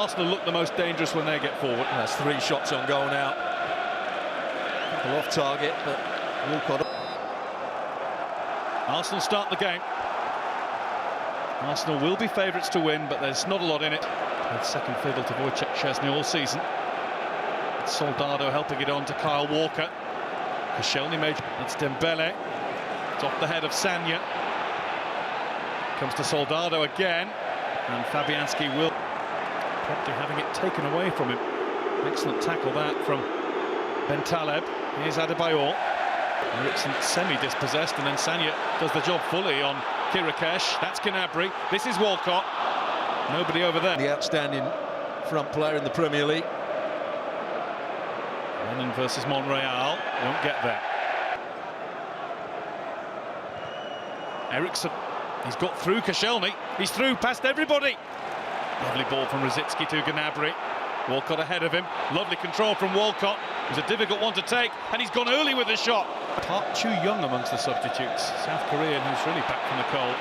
Arsenal look the most dangerous when they get forward. That's 3 shots on goal now. Couple off target, but Walcott. Arsenal start the game. Arsenal will be favourites to win, but there's not a lot in it. With second fiddle to Wojciech Szczesny all season. Soldado helping it on to Kyle Walker. Koscielny made. It's Dembele. It's off the head of Sanya. Comes to Soldado again, and Fabianski will probably having it taken away from him. Excellent tackle that from Bentaleb. Here's Adebayor. Eriksen semi-dispossessed, and then Sanya does the job fully on Kirikesh. That's Gnabry. This is Walcott. Nobody over there. The outstanding front player in the Premier League. Lennon versus Monreal. Won't get there. Eriksen. He's got through Koscielny. He's through past everybody. Lovely ball from Rosicky to Gnabry. Walcott ahead of him. Lovely control from Walcott. It was a difficult one to take, and he's gone early with the shot. Park Chu-young amongst the substitutes. South Korean who's really back from the cold.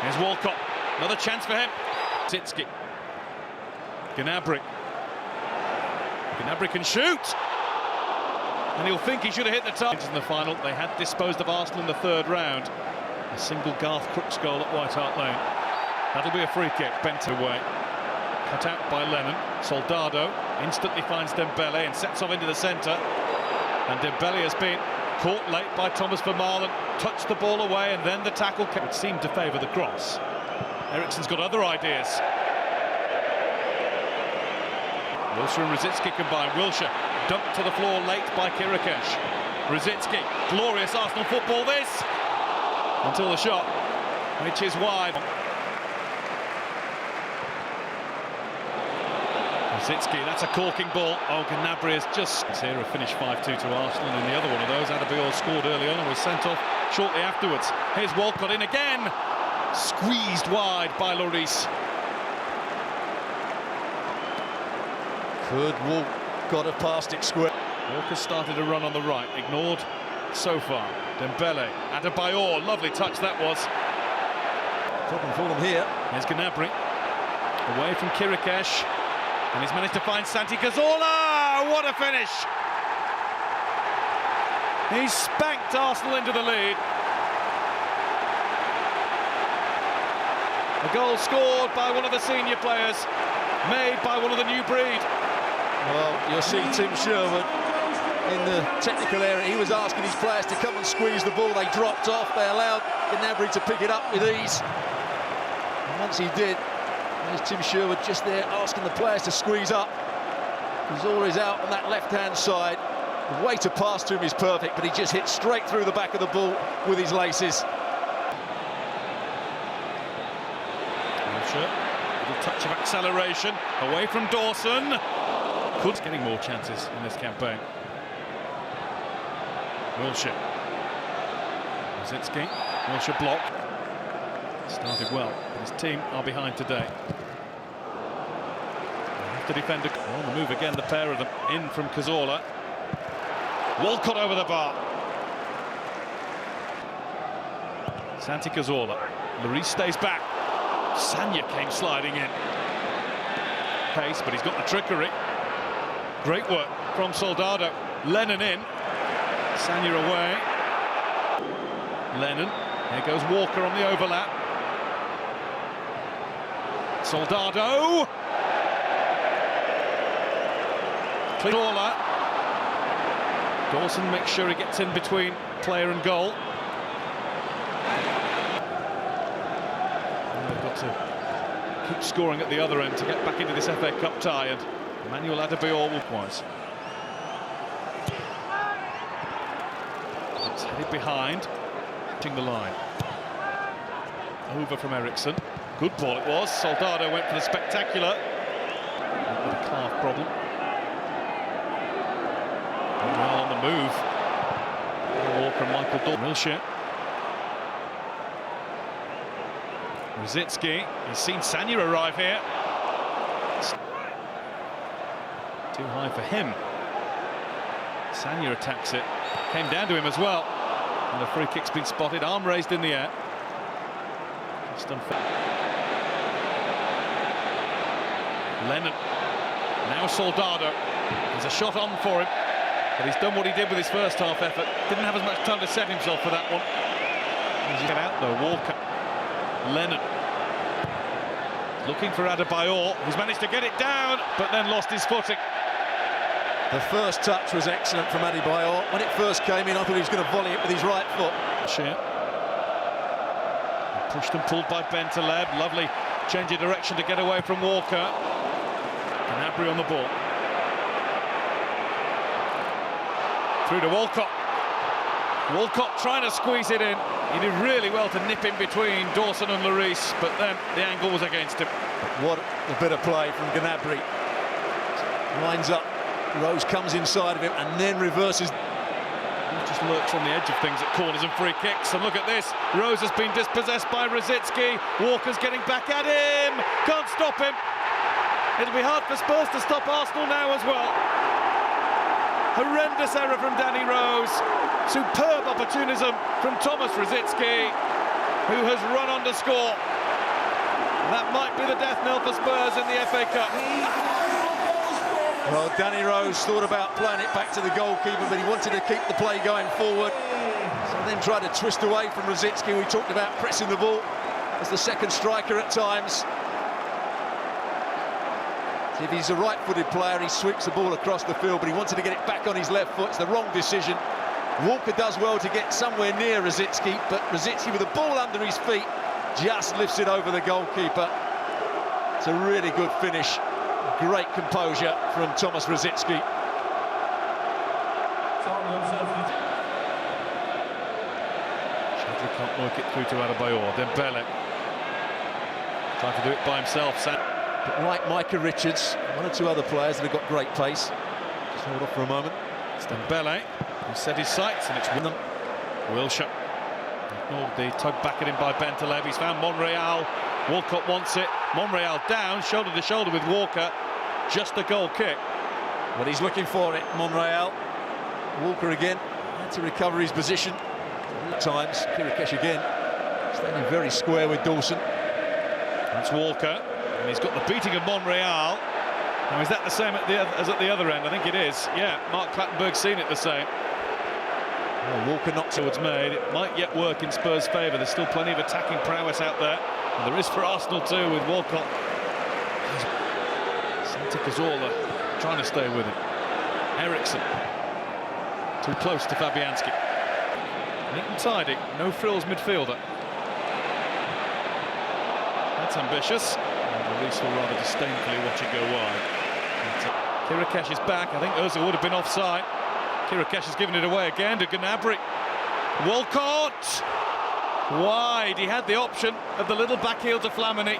Here's Walcott. Another chance for him. Rosicky. Gnabry. Gnabry can shoot. And he'll think he should have hit the target. In the final, they had disposed of Arsenal in the 3rd round. A single Garth Crooks goal at White Hart Lane. That'll be a free kick, bent away. Cut out by Lennon. Soldado instantly finds Dembele and sets off into the centre. And Dembele has been caught late by Thomas Vermaelen, touched the ball away, and then the tackle would seem to favour the cross. Eriksen's got other ideas. Wilshere and Rosicky combine. Wilshere dumped to the floor late by Kirikesh. Rosicky, glorious Arsenal football this! Until the shot, which is wide. Rosicky, that's a corking ball. Oh, Gnabry has just... Here a finish 5-2 to Arsenal, and the other one of those, Adebayor scored early on and was sent off shortly afterwards. Here's Walcott in again. Squeezed wide by Lloris. Could Walcott have passed it square? Walker started a run on the right, ignored so far. Dembele, Adebayor, lovely touch that was. Problem for them here. Here's Gnabry, away from Kirikesh, and he's managed to find Santi Cazorla. What a finish! He's spanked Arsenal into the lead. A goal scored by one of the senior players, made by one of the new breed. Well, you'll see Tim Sherwood in the technical area. He was asking his players to come and squeeze the ball. They dropped off. They allowed Gnabry to pick it up with ease. And once he did, there's Tim Sherwood just there asking the players to squeeze up. Cazorla is out on that left-hand side. The way to pass to him is perfect, but he just hit straight through the back of the ball with his laces. Little touch of acceleration away from Dawson. Could getting more chances in this campaign. Wilshere. Rosicky. Wilshere block. Started well, but his team are behind today. They have to defend on the move again, the pair of them. In from Cazorla. Walcott over the bar. Santi Cazorla. Lloris stays back. Sanya came sliding in. Pace, but he's got the trickery. Great work from Soldado. Lennon in. Sanya away. Lennon. Here goes Walker on the overlap. Soldado. Cazorla. Dawson makes sure he gets in between player and goal. And they've got to keep scoring at the other end to get back into this FA Cup tie, and Emmanuel Adebayor likewise. It's headed behind, hitting the line. Over from Eriksen. Good ball it was. Soldado went for the spectacular. With a calf problem. Well on the move. Walker and Michael Dalton. Wilshere. Rosicky. He's seen Sanya arrive here. Too high for him. Sanya attacks it. Came down to him as well. And a free kick's been spotted. Arm raised in the air. Just unfair. Lennon. Now Soldado. There's a shot on for him, but he's done what he did with his first half effort. Didn't have as much time to set himself for that one. He's get out though. Walker. Lennon. Looking for Adebayor, who's managed to get it down, but then lost his footing. The first touch was excellent from Adebayor. When it first came in, I thought he was going to volley it with his right foot. Pushed and pulled by Bentaleb. Lovely change of direction to get away from Walker. Gnabry on the ball. Through to Walcott. Walcott trying to squeeze it in. He did really well to nip in between Dawson and Lloris, but then the angle was against him. What a bit of play from Gnabry. Lines up. Rose comes inside of him and then reverses. He just lurks on the edge of things at corners and free kicks. And look at this. Rose has been dispossessed by Rosicky. Walker's getting back at him. Can't stop him. It'll be hard for Spurs to stop Arsenal now as well. Horrendous error from Danny Rose. Superb opportunism from Thomas Rosicky, who has run on to score. That might be the death knell for Spurs in the FA Cup. Well, Danny Rose thought about playing it back to the goalkeeper, but he wanted to keep the play going forward. So then tried to twist away from Rosicky. We talked about pressing the ball as the second striker at times. If he's a right-footed player, he sweeps the ball across the field, but he wanted to get it back on his left foot. It's the wrong decision. Walker does well to get somewhere near Rosicky, but Rosicky with the ball under his feet just lifts it over the goalkeeper. It's a really good finish. Great composure from Thomas Rosicky. Shadley can't work it through to Adebayor. Dembele trying to do it by himself. But like Micah Richards, one or two other players that have got great pace. Just hold off for a moment. It's Dembele who set his sights, and it's with them. Wilshere ignored the tug back at him by Bentaleb. He's found Monreal. Walcott wants it. Monreal down, shoulder to shoulder with Walker. Just a goal kick. But he's looking for it, Monreal. Walker again had to recover his position. At times, Kirikesh again standing very square with Dawson. That's Walker, and he's got the beating of Monreal. Now, is that the same as at the other end? I think it is. Yeah, Mark Clattenburg's seen it the same. Well, Walker knocks So it's made. It might yet work in Spurs' favour. There's still plenty of attacking prowess out there, and there is for Arsenal too with Walcott. Santi Cazorla trying to stay with him. Eriksson too close to Fabianski. Neat and tidy, no frills midfielder. That's ambitious. And Lloris will rather disdainfully watch it go wide. Kirikesh is back. I think Ozil would have been offside. Kirikesh has given it away again to Gnabry. Walcott! Wide. He had the option of the little back heel to Flamini,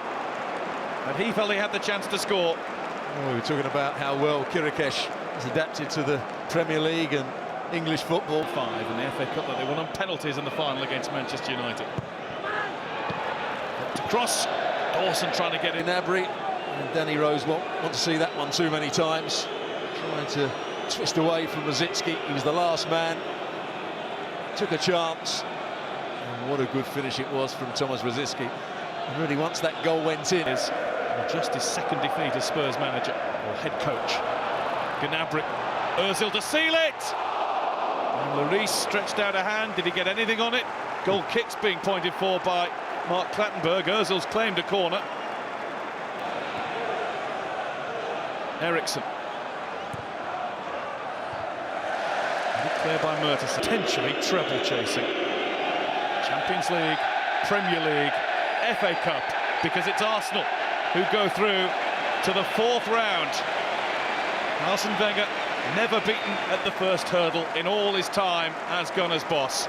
and he felt he had the chance to score. Oh, we were talking about how well Kirikesh has adapted to the Premier League and English football. 5 in the FA Cup that they won on penalties in the final against Manchester United. To cross. Dawson trying to get in. Gnabry, and Danny Rose won't want to see that one too many times. Trying to twist away from Rosicky. He was the last man. Took a chance. And what a good finish it was from Thomas Rosicky. And really, once that goal went in, Is just his second defeat as Spurs manager or head coach. Gnabry, Ozil to seal it. And Lloris stretched out a hand. Did he get anything on it? Goal kick's being pointed for by Mark Clattenburg. Ozil's claimed a corner. Eriksson. Clear by Mertesacker. Potentially treble chasing. Champions League, Premier League, FA Cup, because it's Arsenal who go through to the 4th round. Arsene Wenger never beaten at the first hurdle in all his time as Gunners' boss.